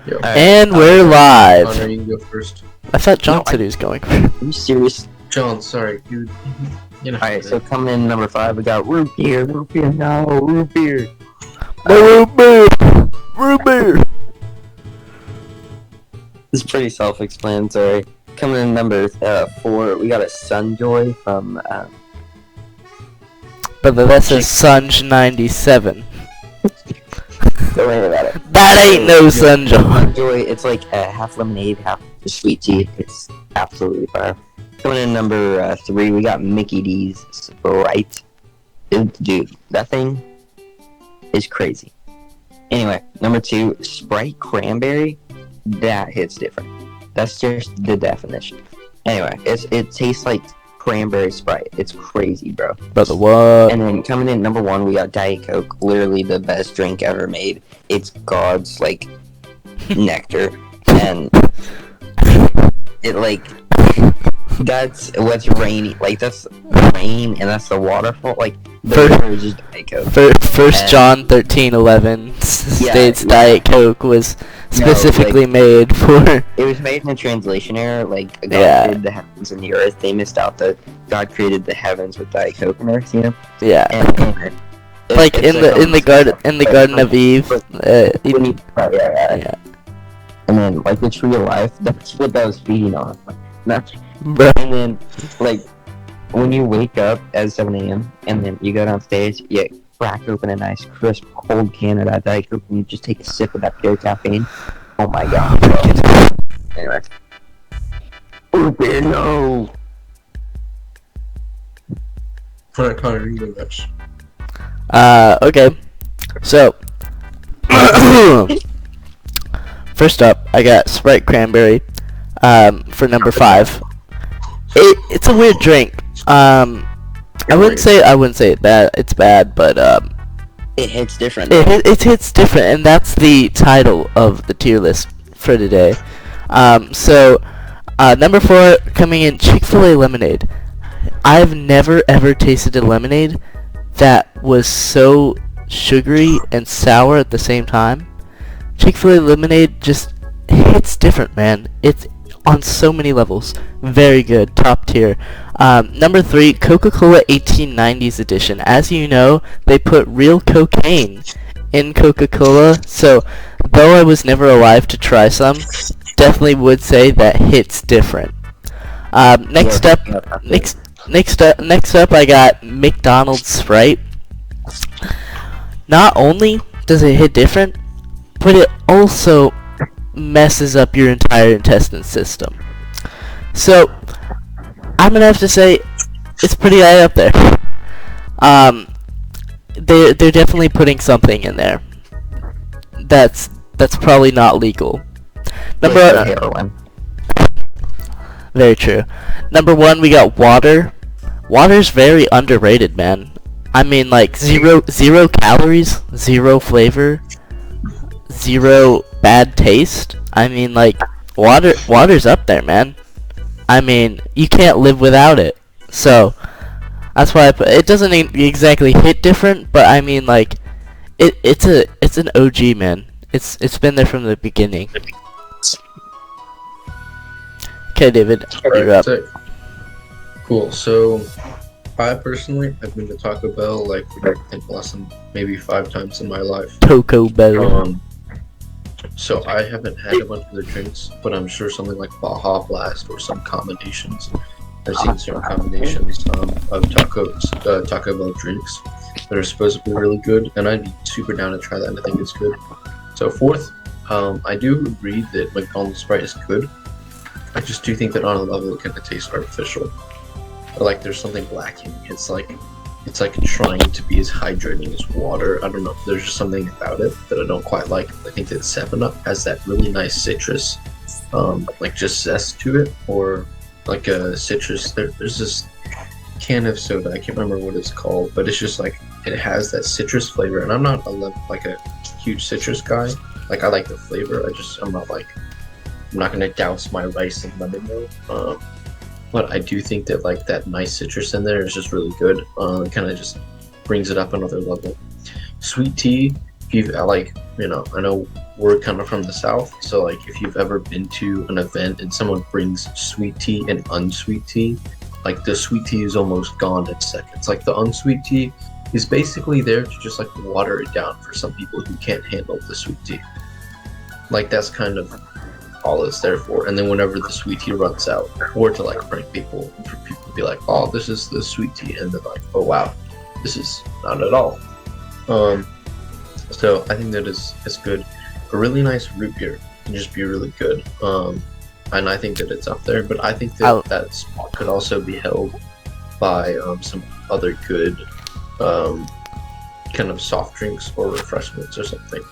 Yo. And we're live. Connor, you can go first. I thought John said he was going. Are you serious? John, sorry, dude. You know. Alright, so coming in number 5, we got root beer, no, root beer. Root beer. Root beer. This is pretty self-explanatory. Coming in number 4, we got a Sunjoy from, But that's a Sunj 97. don't worry about it. That ain't no Sunjoy. Sunjoy, it's like half lemonade, half sweet tea. It's absolutely fire. Coming in number 3, we got Mickey D's Sprite. Dude, that thing is crazy. Anyway, number 2, Sprite Cranberry. That hits different. That's just the definition. Anyway, it tastes like cranberry Sprite. It's crazy, bro. Brother, what? And then coming in number 1, we got Diet Coke. Literally the best drink ever made. It's God's, like, nectar. And it, like, that's what's rainy. Like, that's rain and that's the waterfall. Like, the river is just Diet Coke. First John 13:11 states Diet Coke was specifically made for. It was made in a translation error. Like, God created the heavens and the earth. They missed out that God created the heavens with Diet Coke and earth, you know? Yeah. And like in the Garden of Eve. Yeah. And then, like, the tree of life, that's what that was feeding on. That's, and then, like, when you wake up at 7 a.m. and then you go downstairs, you crack open a nice, crisp, cold can of that Diet Coke and you just take a sip of that pure caffeine. Oh my god. Anyway. No! Alright, Connor, you can go next. Okay. So, first up, I got Sprite Cranberry, for number 5. It's a weird drink. I wouldn't say it's bad. It's bad, but it hits different. It hits different, and that's the title of the tier list for today. So number 4 coming in, Chick-fil-A lemonade. I've never ever tasted a lemonade that was so sugary and sour at the same time. Chick-fil-A lemonade just hits different, man. It's on so many levels. Very good. Top tier. Number 3, Coca-Cola 1890s edition. As you know, they put real cocaine in Coca-Cola, so though I was never alive to try some, definitely would say that hits different. Next up, I got McDonald's Sprite. Not only does it hit different, but it also messes up your entire intestine system. So I'm gonna have to say it's pretty high up there. They're definitely putting something in there that's probably not legal. Very true. Number 1, we got water. Water's very underrated, man. I mean, like, zero calories, 0 flavor, 0 bad taste. I mean, like, water's up there, man. I mean, you can't live without it. So that's why it doesn't exactly hit different, but I mean, like, it's an OG, man. It's been there from the beginning. Okay, David, you're up. Cool. So I personally have been to Taco Bell like I think less than maybe 5 times in my life. Taco Bell. So I haven't had a bunch of their drinks, but I'm sure something like Baja Blast or some combinations. I've seen certain combinations of Taco Bell drinks that are supposed to be really good, and I'd be super down to try that, and I think it's good. So 4th, I do agree that McDonald's Sprite is good. I just do think that on a level it kind of tastes artificial. Or like there's something lacking. It's like trying to be as hydrating as water. I don't know. There's just something about it that I don't quite like. I think that 7-Up has that really nice citrus, like just zest to it, or like a citrus. There's this can of soda. I can't remember what it's called, but it's just like it has that citrus flavor. And I'm not like a huge citrus guy. Like I like the flavor. I'm not gonna douse my rice in lemon though. But I do think that like that nice citrus in there is just really good. It kind of just brings it up another level. Sweet tea, if you've like, you know, I know we're kind of from the south, so like if you've ever been to an event and someone brings sweet tea and unsweet tea, like the sweet tea is almost gone in seconds. Like the unsweet tea is basically there to just like water it down for some people who can't handle the sweet tea. Like that's kind of all it's there for. And then whenever the sweet tea runs out, or to like prank people, for people to be like, "Oh, this is the sweet tea," and then like, "Oh wow, this is not at all." So I think that is good. A really nice root beer can just be really good. And I think that it's up there. But I think that that spot could also be held by some other good kind of soft drinks or refreshments or something.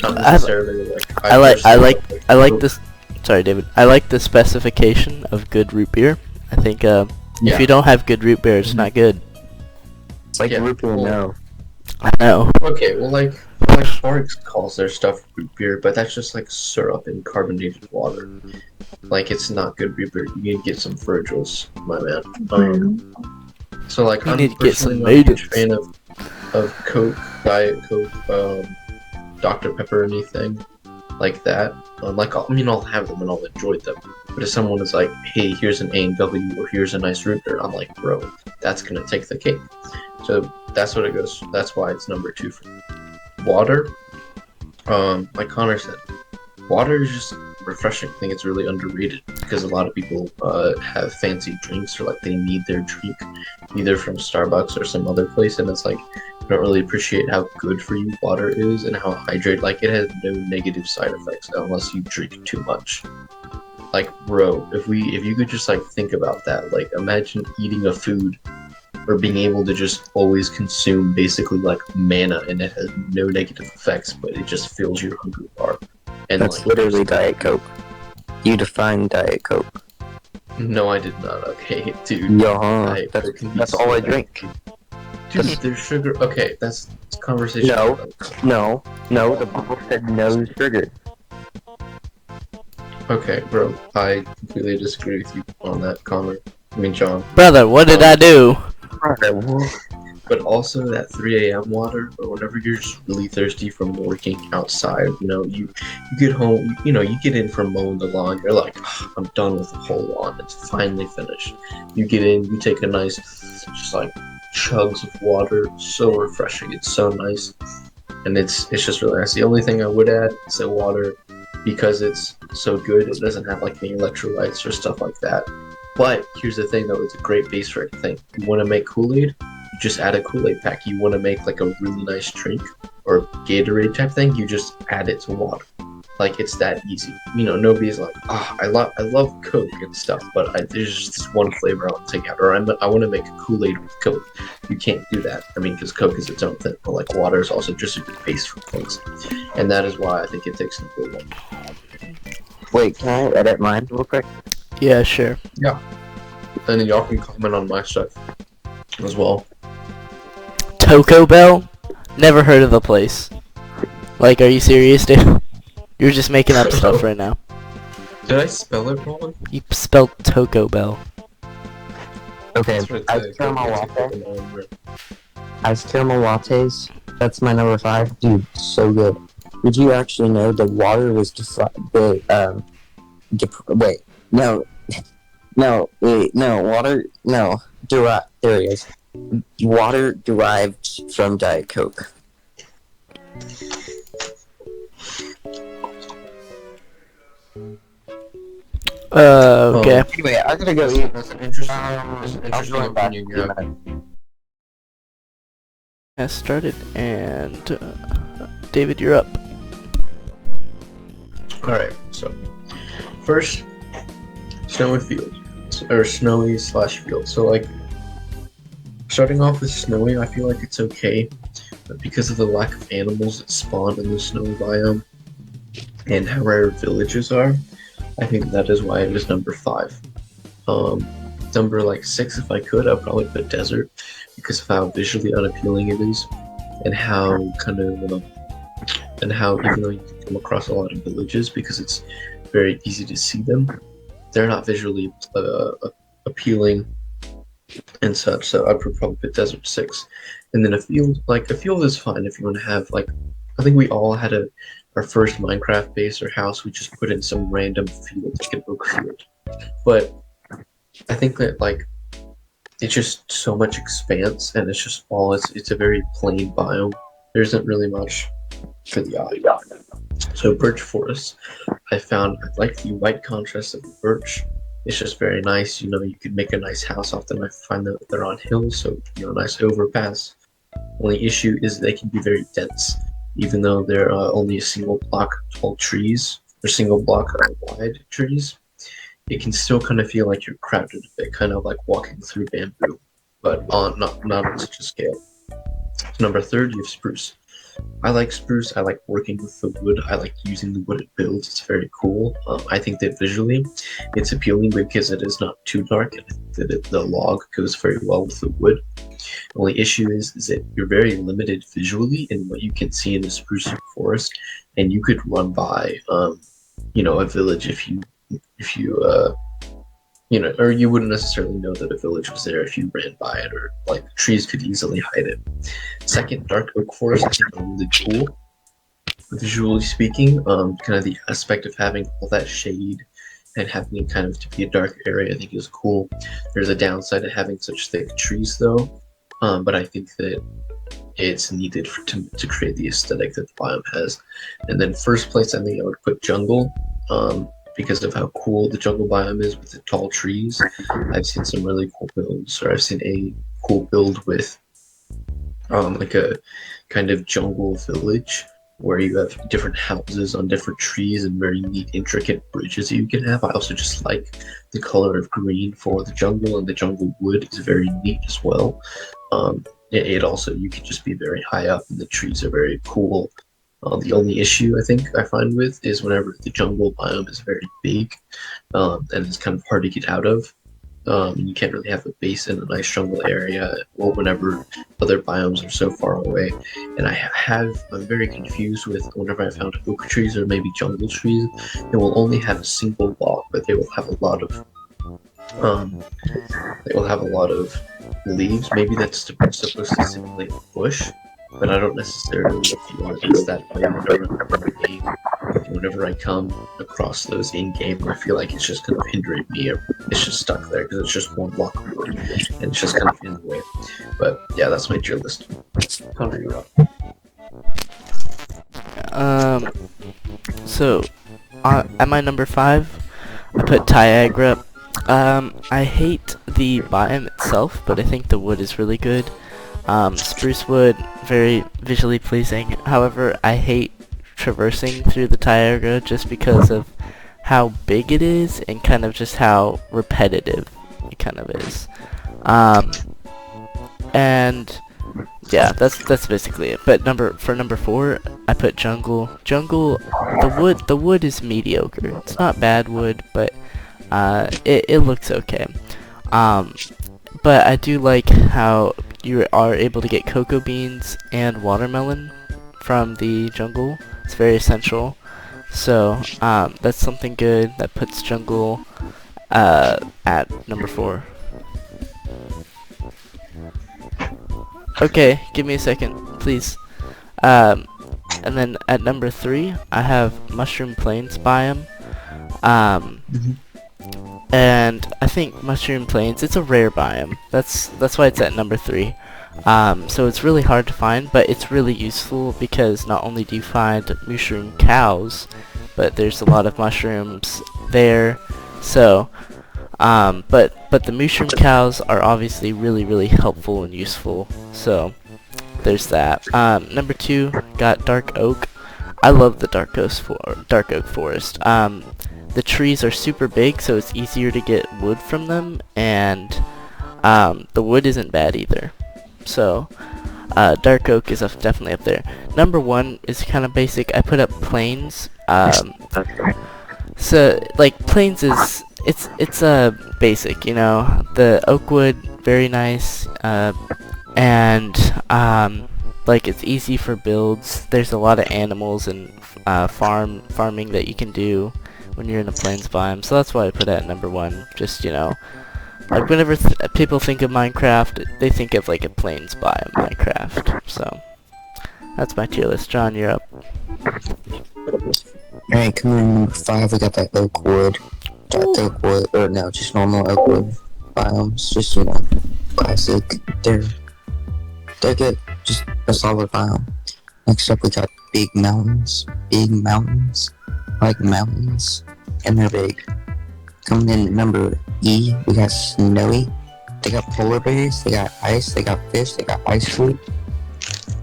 Not necessarily I like this. Sorry, David. I like the specification of good root beer. I think if you don't have good root beer, it's not good. It's like root beer, no. I know. Okay, well, like Sparks calls their stuff root beer, but that's just like syrup and carbonated water. Like it's not good root beer. You need to get some Virgils, my man. So like You I'm need to get some personally not a huge maidens. fan of Coke, Diet Coke, Dr. Pepper, anything like that. Like I'll have them and I'll enjoy them. But if someone is like, "Hey, here's an A&W or here's a nice root beer," I'm like, "Bro, that's gonna take the cake." So that's what it goes. That's why it's number 2 for me. Water. Like Connor said, water is just refreshing. I think it's really underrated because a lot of people have fancy drinks or like they need their drink either from Starbucks or some other place, and it's like you don't really appreciate how good for you water is and how hydrate. Like it has no negative side effects unless you drink too much. Like bro, if you could just like think about that, like imagine eating a food or being able to just always consume basically like manna and it has no negative effects, but it just fills your hunger bar. And that's like, literally Diet Coke. You define Diet Coke. No, I did not. Okay, dude. Yeah, that's all I drink. Dude, there's sugar. Okay, that's conversation. No. The bottle said no sugar. Okay, bro. I completely disagree with you on that, Connor. I mean, John. Brother, what did I do? But also that 3 a.m. water, or whenever you're just really thirsty from working outside, you get home, you get in from mowing the lawn, you're like, "Oh, I'm done with the whole lawn, it's finally finished." You get in, you take a nice, just like, chugs of water, so refreshing, it's so nice, and it's just really nice. The only thing I would add is that water, because it's so good, it doesn't have like any electrolytes or stuff like that. But here's the thing though, it's a great base for anything. You want to make Kool-Aid? You just add a Kool-Aid pack. You want to make like a really nice drink or Gatorade type thing? You just add it to water. Like it's that easy. Nobody's like, I love Coke and stuff, but there's just this one flavor I want to take out, or I want to make a Kool-Aid with Coke. You can't do that. I mean, because Coke is its own thing, but like water is also just a good base for things, and that is why I think it takes number 1. Wait, can I edit mine real quick? Yeah, sure. Yeah. And then y'all can comment on my stuff as well. Taco Bell? Never heard of the place. Like, are you serious, dude? You're just making up stuff right now. Did I spell it wrong? You spelled Taco Bell. Okay, ice caramel lattes. That's my number 5. Dude, so good. Did you actually know the water was there it is. Water derived from Diet Coke. Okay. Anyway, I gotta go eat. That's an interesting I'll join back in opinion, a minute. Has started, and David, you're up. Alright, so first, snowy field, or snowy/field. So like, starting off with snowy, I feel like it's okay, but because of the lack of animals that spawn in the snowy biome, and how rare villages are, I think that is why it is number 5. Number like 6, if I could, I'd probably put desert, because of how visually unappealing it is, and how even though you can come across a lot of villages, because it's very easy to see them, they're not visually appealing and such. So I'd probably put desert 6, and then a field is fine if you want to have like, I think we all had a our first Minecraft base or house, we just put in some random field, like an oak field. But I think that like it's just so much expanse, and it's just all it's a very plain biome. There isn't really much for the eye. So birch forest, I found I like the white contrast of the birch. It's just very nice. You know, you could make a nice house off them. I find that they're on hills, so you know, nice overpass. Only issue is they can be very dense, even though they're only a single block tall trees or single block wide trees. It can still kind of feel like you're crowded a bit, kind of like walking through bamboo, but on not on such a scale. Number third, you have spruce. I like spruce. I like working with the wood. I like using the wood it builds. It's very cool. I think that visually, it's appealing because it is not too dark, and I think that the log goes very well with the wood. The only issue is that you're very limited visually in what you can see in the spruce forest, and you could run by, you know, a village if you know, or you wouldn't necessarily know that a village was there if you ran by it, or like trees could easily hide it. Second, dark oak forest I think are really cool. Visually speaking, kind of the aspect of having all that shade and having it kind of to be a dark area I think is cool. There's a downside to having such thick trees though, but I think that it's needed to create the aesthetic that the biome has. And then first place I think I would put jungle. Because of how cool the jungle biome is with the tall trees. I've seen some really cool builds, or I've seen a cool build with like a kind of jungle village where you have different houses on different trees and very neat, intricate bridges that you can have. I also just like the color of green for the jungle, and the jungle wood is very neat as well. It also, you can just be very high up, and the trees are very cool. The only issue I think I find with is whenever the jungle biome is very big, and it's kind of hard to get out of. You can't really have a base in a nice jungle area, or whenever other biomes are so far away. And I'm very confused with whenever I found oak trees or maybe jungle trees, they will only have a single log, but they will have a lot of leaves. Maybe that's supposed to simulate a bush, but I don't necessarily feel it's that way whenever I come across those in game. I feel like it's just kind of hindering me, or it's just stuck there because it's just one block of wood and it's just kind of in the way. But yeah, that's my tier list. Connor, you're up. So at my number 5, I put Tiagra. I hate the biome itself, but I think the wood is really good. Spruce wood, very visually pleasing. However, I hate traversing through the Tiagra just because of how big it is and kind of just how repetitive it kind of is. And yeah, that's basically it. But for number 4, I put jungle. Jungle, the wood is mediocre. It's not bad wood, but it looks okay. But I do like how you are able to get cocoa beans and watermelon from the jungle. It's very essential. So that's something good that puts jungle at number 4. Okay, give me a second, please. And then at number 3, I have Mushroom Plains biome. And I think Mushroom Plains, it's a rare biome. That's why it's at number 3. So it's really hard to find, but it's really useful because not only do you find mushroom cows, but there's a lot of mushrooms there. So, but the mushroom cows are obviously really helpful and useful. So there's that. Number 2, got Dark Oak. I love the Dark Oak Forest. The trees are super big, so it's easier to get wood from them, and the wood isn't bad either. So Dark Oak is definitely up there. Number 1 is kind of basic. I put up Plains. So like Plains is it's basic, you know. The oak wood, very nice, and like it's easy for builds. There's a lot of animals and farming that you can do when you're in a plains biome, so that's why I put it at number 1. Just, you know, like whenever people think of Minecraft, they think of like a plains biome Minecraft. So that's my tier list. John, you're up. Alright, coming in number 5, we got that oak wood. That oak wood, or no, just normal oak wood biomes. Just, classic. They're good. Just a solid biome. Next up, we got big mountains. Big mountains. I like mountains. And they're big. Coming in at number E, we got snowy. They got polar bears, they got ice, they got fish, they got ice cream.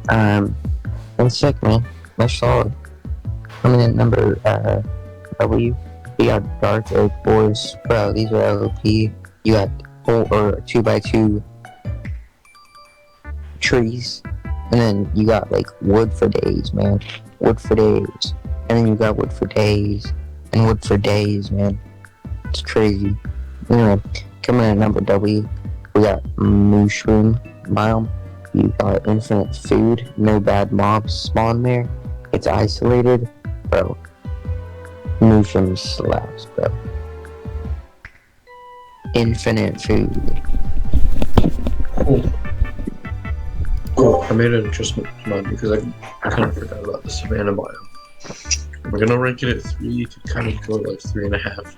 And sick, man. They're solid. Coming in at number W, we got dark oak forests. Bro, these are LP. You got 2x2 trees. And then you got like wood for days, man. Wood for days. And then you got wood for days. And wood for days, man. It's crazy. Anyway, coming in at number W, we got mushroom biome. You got infinite food. No bad mobs spawn there. It's isolated. Bro. Mushroom slaps, bro. Infinite food. Cool. I made an adjustment to mine because I kind of forgot about the savannah biome. We're gonna rank it at 3 to kind of go like 3.5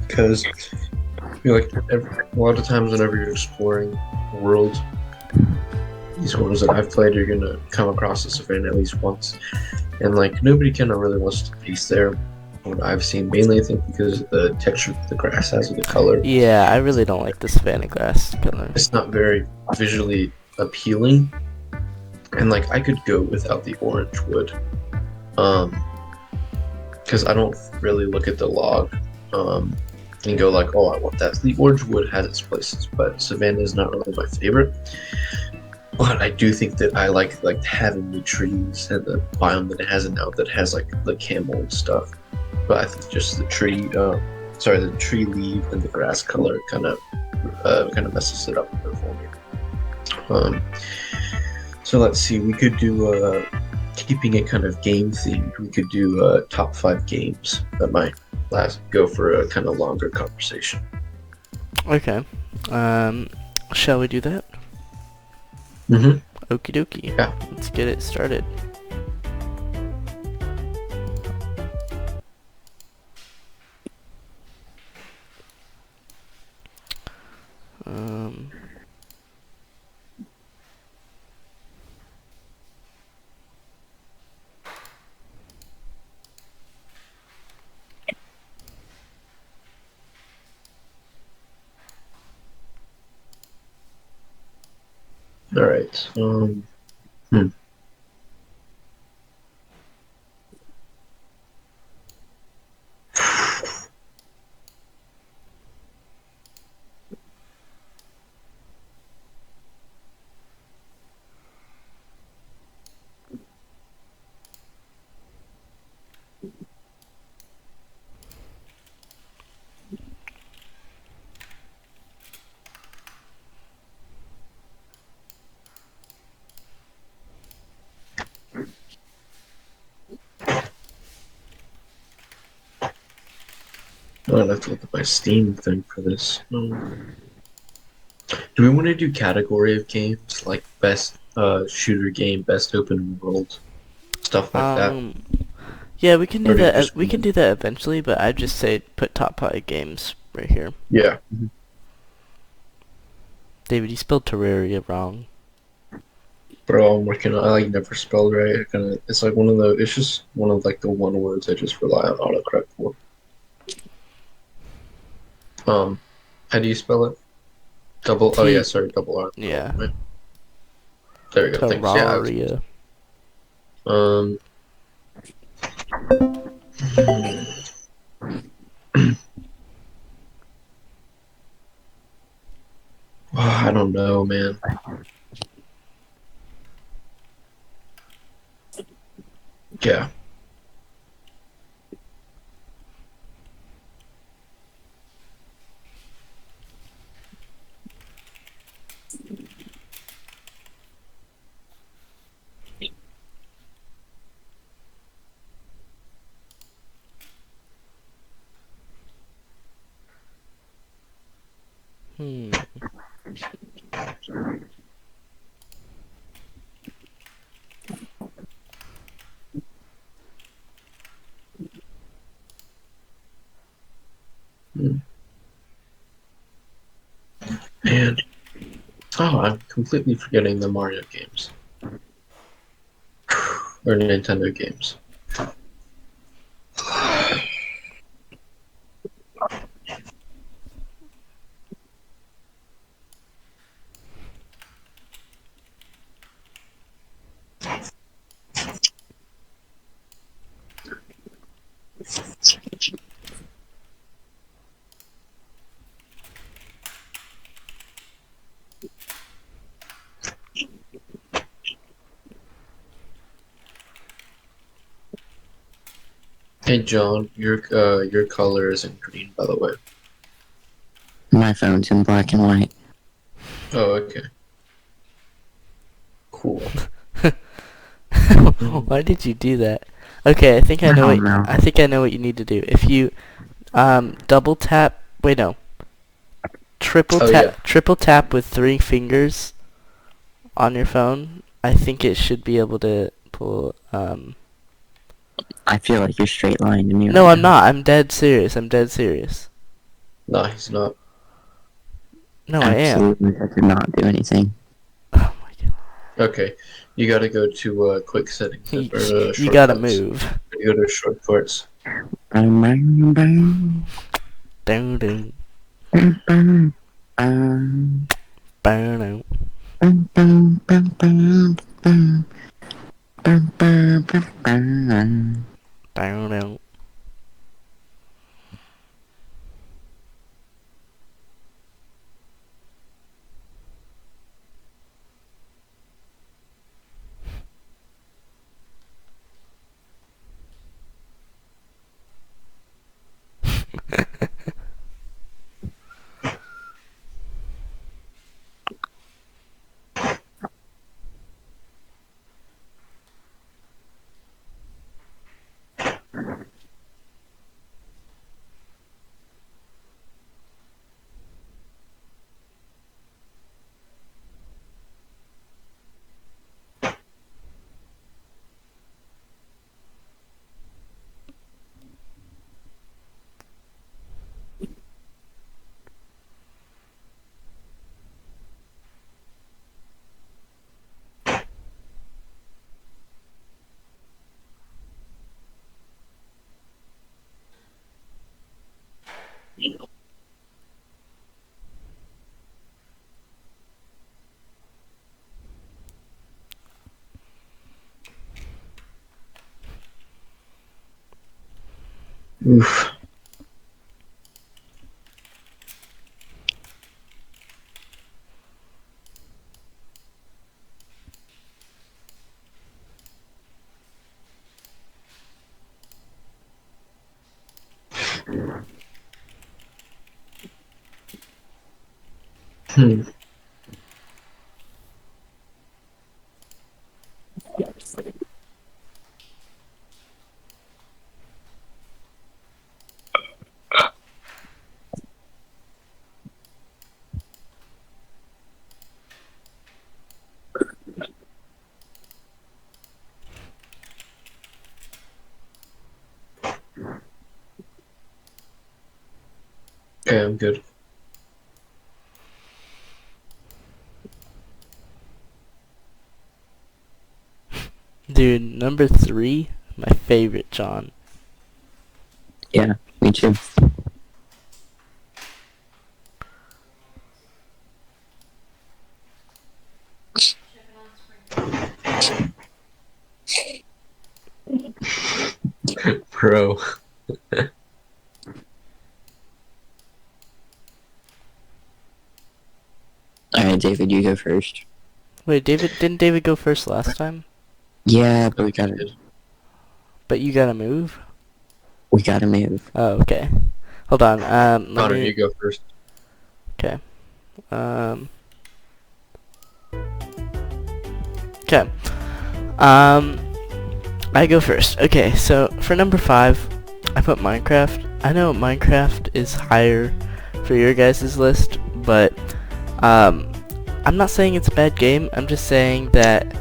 because I feel like a lot of times whenever you're exploring the world, these ones that I've played, you're gonna come across the savannah at least once, and like nobody kind of really wants to base there. What I've seen, mainly I think because of the texture that the grass has with the color. Yeah, I really don't like the savannah grass color. It's not very visually appealing, and like I could go without the orange wood, because I don't really look at the log, and go like, oh, I want that. The orange wood has its places, but savannah is not really my favorite. But I do think that I like having the trees and the biome that it has now that has like the camel and stuff. But I think just the tree, the tree leaf and the grass color kind of messes it up a bit for me. So let's see, we could do keeping it kind of game themed. We could do top 5 games. That might go for a kind of longer conversation. Okay. Shall we do that? Mm-hmm. Okie dokie. Yeah. Let's get it started. All right. I'd have to look at my Steam thing for this. Do we want to do category of games like best shooter game, best open world, stuff like that? Yeah, we can do Or do you that. just- We can do that eventually, but I'd just say put top 5 games right here. Yeah. David, you spelled Terraria wrong. Bro, I'm working on. I like never spelled right. It's like one of the. It's just one of like the one words I just rely on autocorrect for. How do you spell it? Double. Oh yeah, sorry, double R. Yeah. Right. There we go. Thanks. Yeah. Terraria. I don't know, man. Yeah. Hmm. And I'm completely forgetting the Mario games or Nintendo games. Hey John, your color isn't green, by the way. My phone's in black and white. Oh, okay. Cool. Why did you do that? Okay, I think I know I what don't know. I think I know what you need to do. If you double tap, wait no, Oh yeah. triple tap with 3 fingers on your phone, I think it should be able to pull I feel like you're straight line to me. No, right I'm now. not. I'm dead serious. I'm dead serious. Nah, he's not. No, I am. Absolutely, that did not do anything. Oh my god. Okay, you gotta go to quick settings or You gotta shortcuts. move. You go to shortcuts. Bang, bang, bang. Dun dun. Bang, bang, bang. Bang Bang, bang, bang, bang, bang. Bang, bang, bang, bang. dun. Oof. Hmm. Okay, I'm good. Dude, number 3, my favorite, John. Yeah, me too. Bro. Alright, David, you go first. Wait, didn't David go first last time? Yeah, but we gotta But you gotta move? move. Oh, okay. Hold on. Let Connor, me. you go first. Okay. Okay. I go first. Okay, so for number 5, I put Minecraft. I know Minecraft is higher for your guys' list, but I'm not saying it's a bad game. I'm just saying that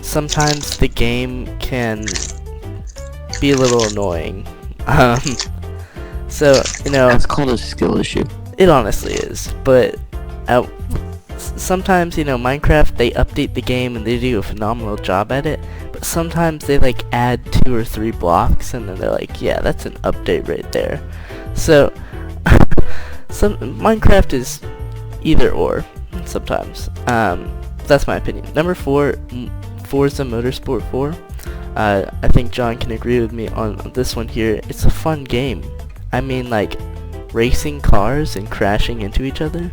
sometimes the game can be a little annoying. Um, So, you know, That's called a skill issue. it honestly is. But uh, sometimes, you know, Minecraft, they update the game and they do a phenomenal job at it. But sometimes they like add 2 or 3 blocks and then they're like, yeah, that's an update right there. So, Minecraft is either or sometimes. That's my opinion. Number 4, Forza Motorsport 4. I think John can agree with me on this one here. It's a fun game. I mean, like, racing cars and crashing into each other.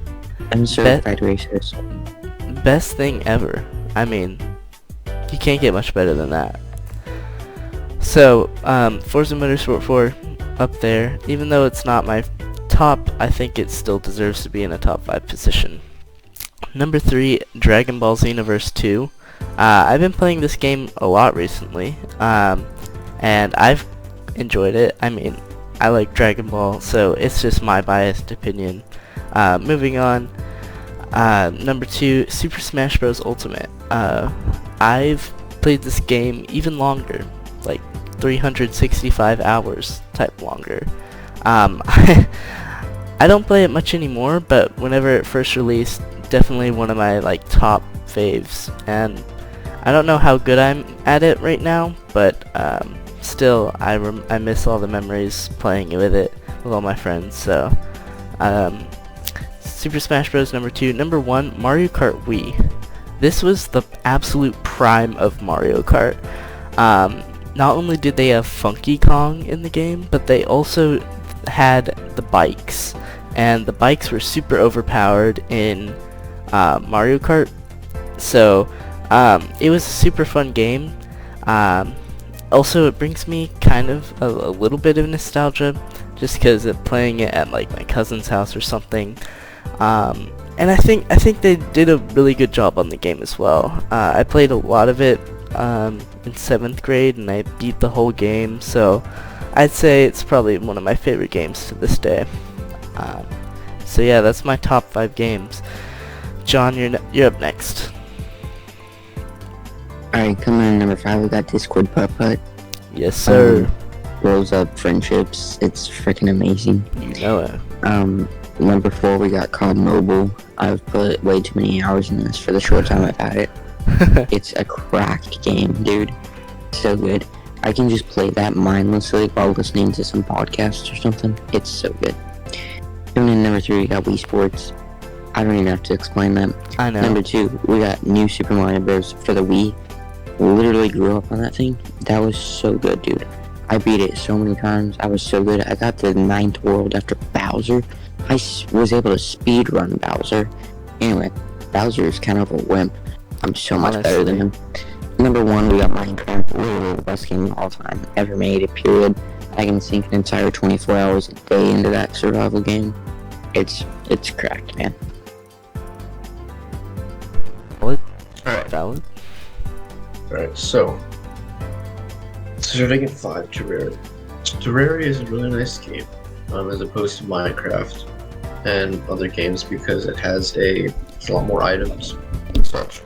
I'm certified racers. Best thing ever. I mean, you can't get much better than that. So, Forza Motorsport 4 up there. Even though it's not my top, I think it still deserves to be in a top 5 position. Number 3, Dragon Ball Xenoverse 2. I've been playing this game a lot recently, and I've enjoyed it. I mean, I like Dragon Ball, so it's just my biased opinion. Moving on, number 2, Super Smash Bros. Ultimate. I've played this game even longer, like 365 hours type longer. I don't play it much anymore, but whenever it first released, definitely one of my like top faves, and I don't know how good I'm at it right now, but still I miss all the memories playing with it with all my friends. So Super Smash Bros. Number 2. Number 1, Mario Kart Wii. This was the absolute prime of Mario Kart. Not only did they have Funky Kong in the game, but they also had the bikes, and the bikes were super overpowered in Mario Kart. So it was a super fun game. Also, it brings me kind of a little bit of nostalgia, just because of playing it at like my cousin's house or something. And I think they did a really good job on the game as well. I played a lot of it in 7th grade, and I beat the whole game. So I'd say it's probably one of my favorite games to this day. So yeah, that's my top 5 games. John, you're up next. Alright, coming in number 5, we got Discord Putt Putt. Yes, sir. Grows up friendships. It's freaking amazing. You know it. Number 4, we got COD Mobile. I've put way too many hours in this for the short time I've had it. It's a cracked game, dude. So good. I can just play that mindlessly while listening to some podcasts or something. It's so good. Coming in number 3, we got Wii Sports. I don't even have to explain that. I know. Number 2, we got New Super Mario Bros. For the Wii. Literally grew up on that thing. That was so good, dude. I beat it so many times. I was so good. I got to the 9th world after Bowser. I was able to speedrun Bowser. Anyway, Bowser is kind of a wimp. I'm so much better than him. Number 1, we got Minecraft. Literally the best game of all time ever made, period. I can sink an entire 24 hours a day into that survival game. It's cracked, man. Valid. Alright. Valid. Alright, so starting at 5, Terraria. Terraria is a really nice game, as opposed to Minecraft and other games, because it has a lot more items and such.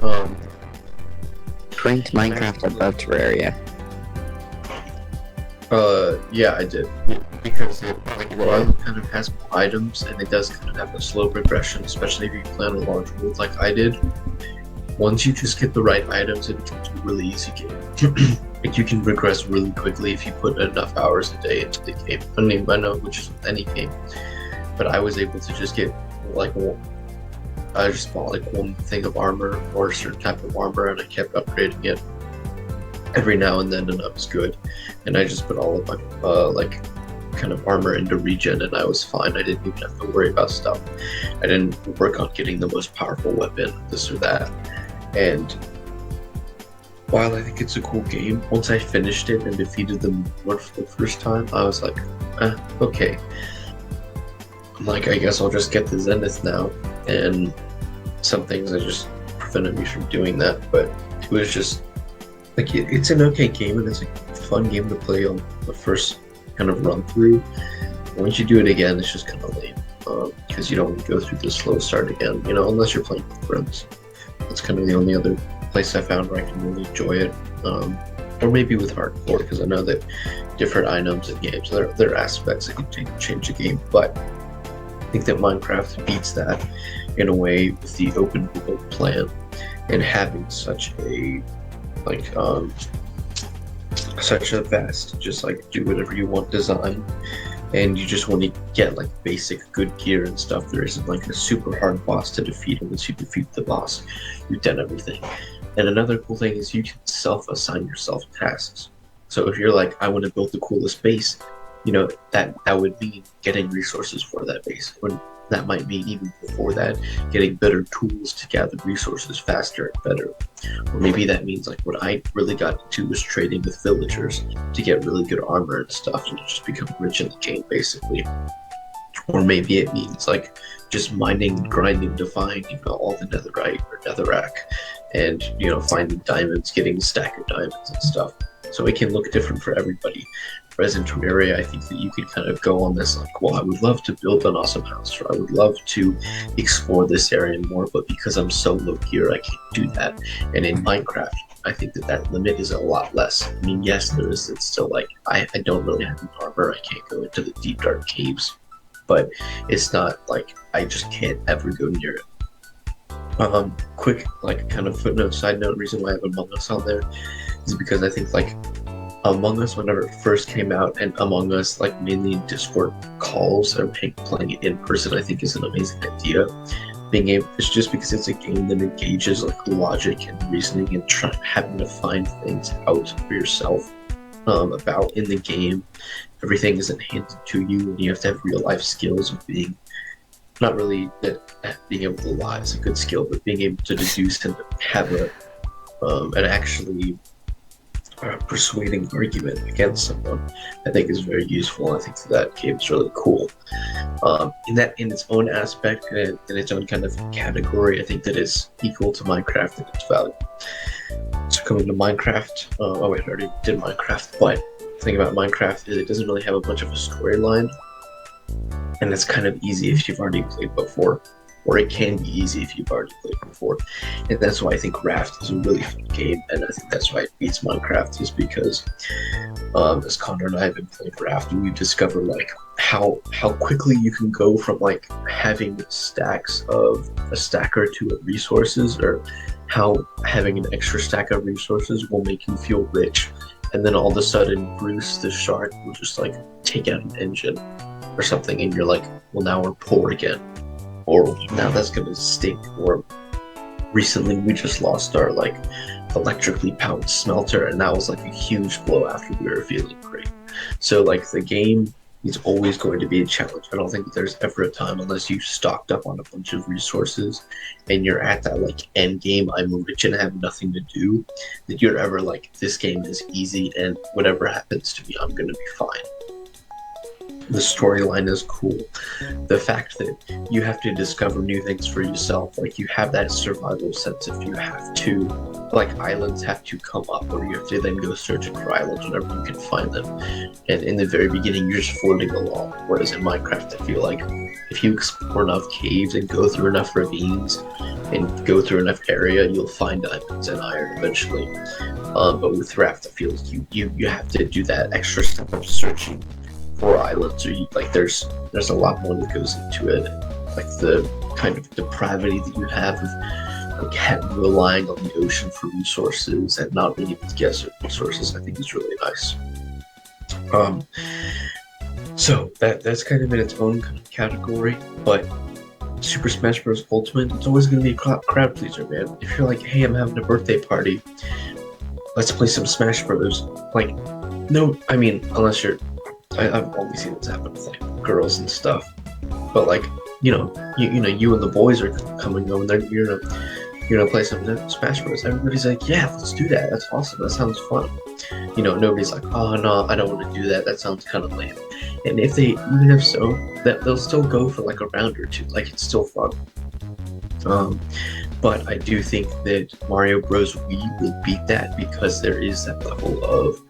Ranked Minecraft above Terraria. Yeah, I did. Because it kind of has more items, and it does kind of have a slow progression, especially if you play on a large world like I did. Once you just get the right items, it becomes a really easy game. Like, you can progress really quickly if you put enough hours a day into the game. I mean, I know which is any game, but I was able to just get like I just bought like one thing of armor or a certain type of armor, and I kept upgrading it every now and then, and I was good. And I just put all of my like kind of armor into regen, and I was fine. I didn't even have to worry about stuff. I didn't work on getting the most powerful weapon, this or that. And while I think it's a cool game, once I finished it and defeated them for the first time, I was like, okay. I'm like, I guess I'll just get the Zenith now. And some things that just prevented me from doing that, but it was just like, it's an okay game, and it's a fun game to play on the first kind of run through. Once you do it again, it's just kind of lame, because you don't go through the slow start again, you know, unless you're playing with friends. That's kind of the only other place I found where I can really enjoy it, or maybe with hardcore, because I know that different items in games. There are aspects that can change the game, but I think that Minecraft beats that in a way with the open world plan and having such a like such a vast just like do whatever you want design, and you just want to get like basic good gear and stuff. There isn't like a super hard boss to defeat, and once you defeat the boss, you've done everything. And another cool thing is you can self-assign yourself tasks. So if you're like, I want to build the coolest base, you know, that would mean getting resources for that base. Or that might mean even before that, getting better tools to gather resources faster and better. Or maybe that means like what I really got into was trading with villagers to get really good armor and stuff and just become rich in the game basically. Or maybe it means like just mining and grinding to find, you know, all the netherite or netherrack and, you know, finding diamonds, getting a stack of diamonds and stuff. So it can look different for everybody. Whereas in Terraria, I think that you could kind of go on this like, well, I would love to build an awesome house, or I would love to explore this area more, but because I'm so low gear, I can't do that. And in Minecraft, I think that that limit is a lot less. I mean, yes, there is. It's still like I don't really have an armor. I can't go into the deep dark caves, but it's not like I just can't ever go near it. Quick like kind of footnote, side note, reason why I have Among Us on there is because I think like Among Us, whenever it first came out, and Among Us like mainly in Discord calls or playing it in person, I think is an amazing idea. Being able, it's just because it's a game that engages like logic and reasoning and having to find things out for yourself about in the game. Everything isn't handed to you, and you have to have real life skills of being not really that being able to lie is a good skill, but being able to deduce and have a an actually persuading argument against someone, I think is very useful. I think that game's really cool. In its own aspect and in its own kind of category, I think that is equal to Minecraft in its value. So coming to Minecraft, oh wait, I already did Minecraft, but the thing about Minecraft is it doesn't really have a bunch of a storyline, and it's kind of easy if you've already played before. Or it can be easy if you've already played before. And that's why I think Raft is a really fun game, and I think that's why it beats Minecraft, is because as Connor and I have been playing Raft, we discover like how quickly you can go from like having stacks of a stacker to a resources, or how having an extra stack of resources will make you feel rich, and then all of a sudden Bruce the shark will just like take out an engine or something, and you're like, well, now we're poor again. Or now that's gonna stink. Or recently we just lost our like electrically powered smelter, and that was like a huge blow after we were feeling great. So like the game is always going to be a challenge. I don't think there's ever a time, unless you stocked up on a bunch of resources and you're at that like end game, I'm rich and have nothing to do, that you're ever like, this game is easy and whatever happens to me, I'm gonna be fine. The storyline is cool. The fact that you have to discover new things for yourself, like you have that survival sense if you have to, like islands have to come up, or you have to then go searching for islands whenever you can find them. And in the very beginning, you're just floating along. Whereas in Minecraft, I feel like if you explore enough caves and go through enough ravines and go through enough area, you'll find diamonds and iron eventually. But with Raft, I feel like you have to do that extra step of searching for islands, or like there's a lot more that goes into it, like the kind of depravity that you have of like relying on the ocean for resources and not being able to get certain resources, I think is really nice. So that's kind of in its own kind of category, but Super Smash Bros. Ultimate, it's always going to be a crowd pleaser, man. If you're like, hey, I'm having a birthday party, let's play some Smash Bros. Like, no, I mean, unless you're I've only seen this happen with like girls and stuff, but like you know you and the boys are coming over there. You're gonna play some Smash Bros. Everybody's like, yeah, let's do that. That's awesome. That sounds fun. You know, nobody's like, oh no, I don't want to do that. That sounds kind of lame. And if they even if so, that they'll still go for like a round or two. Like it's still fun. But I do think that Mario Bros. Wii will beat that because there is that level of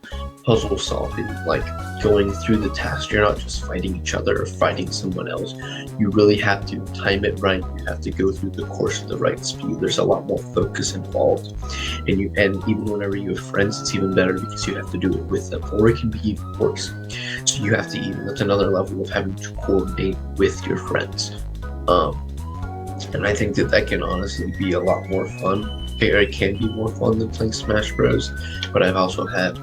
puzzle solving, like going through the task. You're not just fighting each other or fighting someone else. You really have to time it right. You have to go through the course at the right speed. There's a lot more focus involved, and even whenever you have friends, it's even better because you have to do it with them, or it can be even worse. So you have to even that's another level of having to coordinate with your friends. And I think that can honestly be a lot more fun. It can be more fun than playing Smash Bros. But I've also had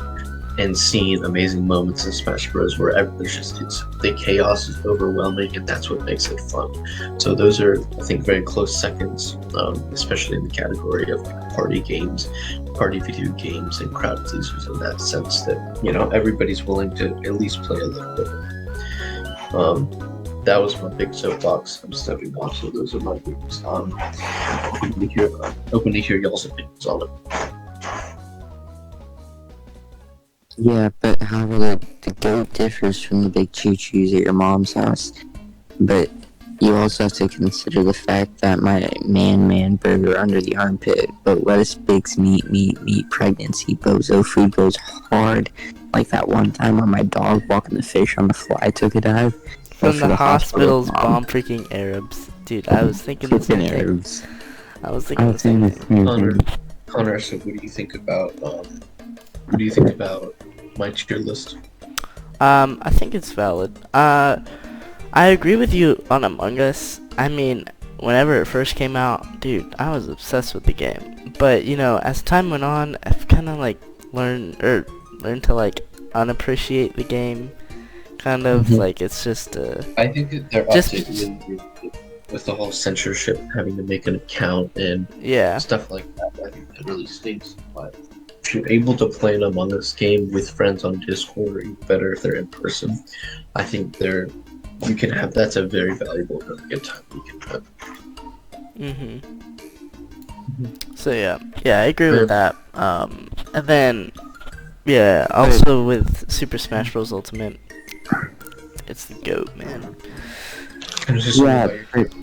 and seen amazing moments in Smash Bros. Where the chaos is overwhelming, and that's what makes it fun. So those are, I think, very close seconds, especially in the category of party games, party video games, and crowd pleasers. In that sense, that everybody's willing to at least play a little bit. That was my big soapbox. I'm stepping off, so those are my views. Open to hear y'all's opinions on it. Yeah, but however, the goat differs from the big choo-choos at your mom's house. But you also have to consider the fact that my man burger under the armpit, but lettuce, bigs, meat, pregnancy, bozo food goes hard. Like that one time when my dog walking the fish on the fly took a dive. From the hospital's bomb freaking Arabs. Dude, I was thinking the same thing. Arabs. I was thinking the same thing. Connor, so what do you think about my tier list? I think it's valid. I agree with you on Among Us. I mean, whenever it first came out, dude, I was obsessed with the game. But, as time went on, I've kind of like learned to like unappreciate the game. Kind of like it's just I think that they're updating with the whole censorship, having to make an account and stuff like that. I think that really stinks. But if you're able to play an Among Us game with friends on Discord, or even better if they're in person, I think that's a very valuable, really good time you can have. So yeah, I agree with that. And then also with Super Smash Bros. Ultimate. It's the GOAT, man. Yeah,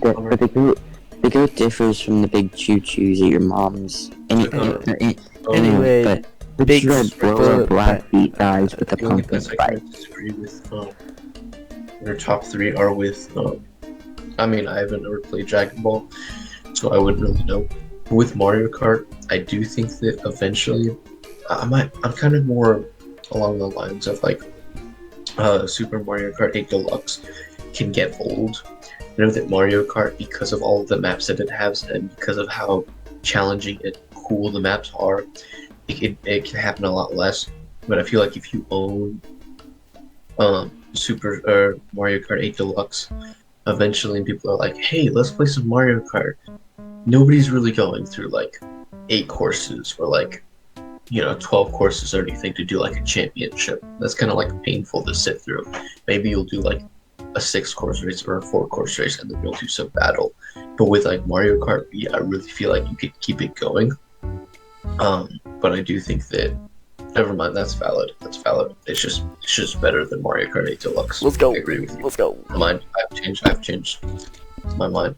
but the goat differs from the big choo-choos at your mom's. Anyway, but big blow black beat guys with the pumpkin I fight. disagree with their top three are with. I haven't ever played Dragon Ball, so I wouldn't really know. With Mario Kart, I do think that eventually, I'm kind of more along the lines of like. Super Mario Kart 8 Deluxe can get old. I know that Mario Kart, because of all of the maps that it has and because of how challenging and cool the maps are, it can happen a lot less. But I feel like if you own Super Mario Kart 8 Deluxe, eventually people are like, hey, let's play some Mario Kart. Nobody's really going through like 8 courses or like 12 courses or anything to do like a championship. That's kind of like painful to sit through. Maybe you'll do like a 6-course race or a 4-course race and then you'll do some battle. But with like Mario Kart B, I really feel like you could keep it going. But I do think that never mind, that's valid. It's just better than Mario Kart 8 Deluxe. Let's go. I agree with you. Let's go. I've changed my mind.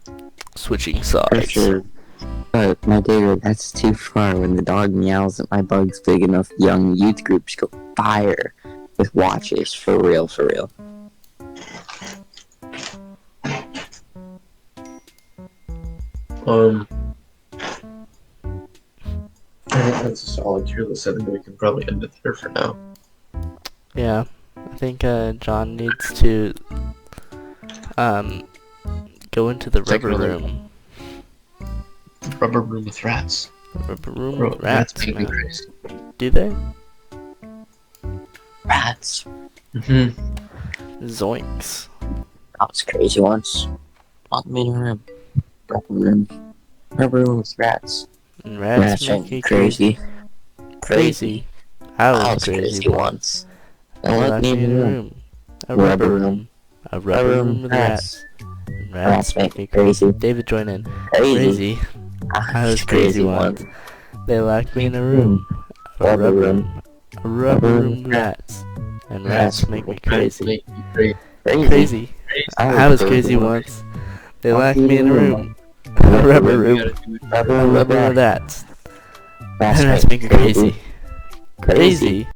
Switching For sides. sure. But my dude, that's too far. When the dog meows at my bug's big enough, young youth groups go fire with watches. For real. I think that's a solid tier list. I think we can probably end it there for now. Yeah, I think John needs to go into the Take rubber another- room. Rubber room with rats. Rubber room Bro, with rats, make me man. crazy. Do they? Rats. Zoinks. That was crazy once. Lock me in a room. Rubber room with rats. And rats make you crazy. Crazy. I was crazy once. And Lock let me in a room. A rubber room. A rubber room with rats. And rats make me crazy. David, join in. Crazy. I was crazy once. They locked me in a room. A rubber room. A rubber room with rats. And rats make me crazy. Crazy. I was crazy once. They locked me in a room. A rubber room. A rubber with rats. And rats make me crazy. Crazy.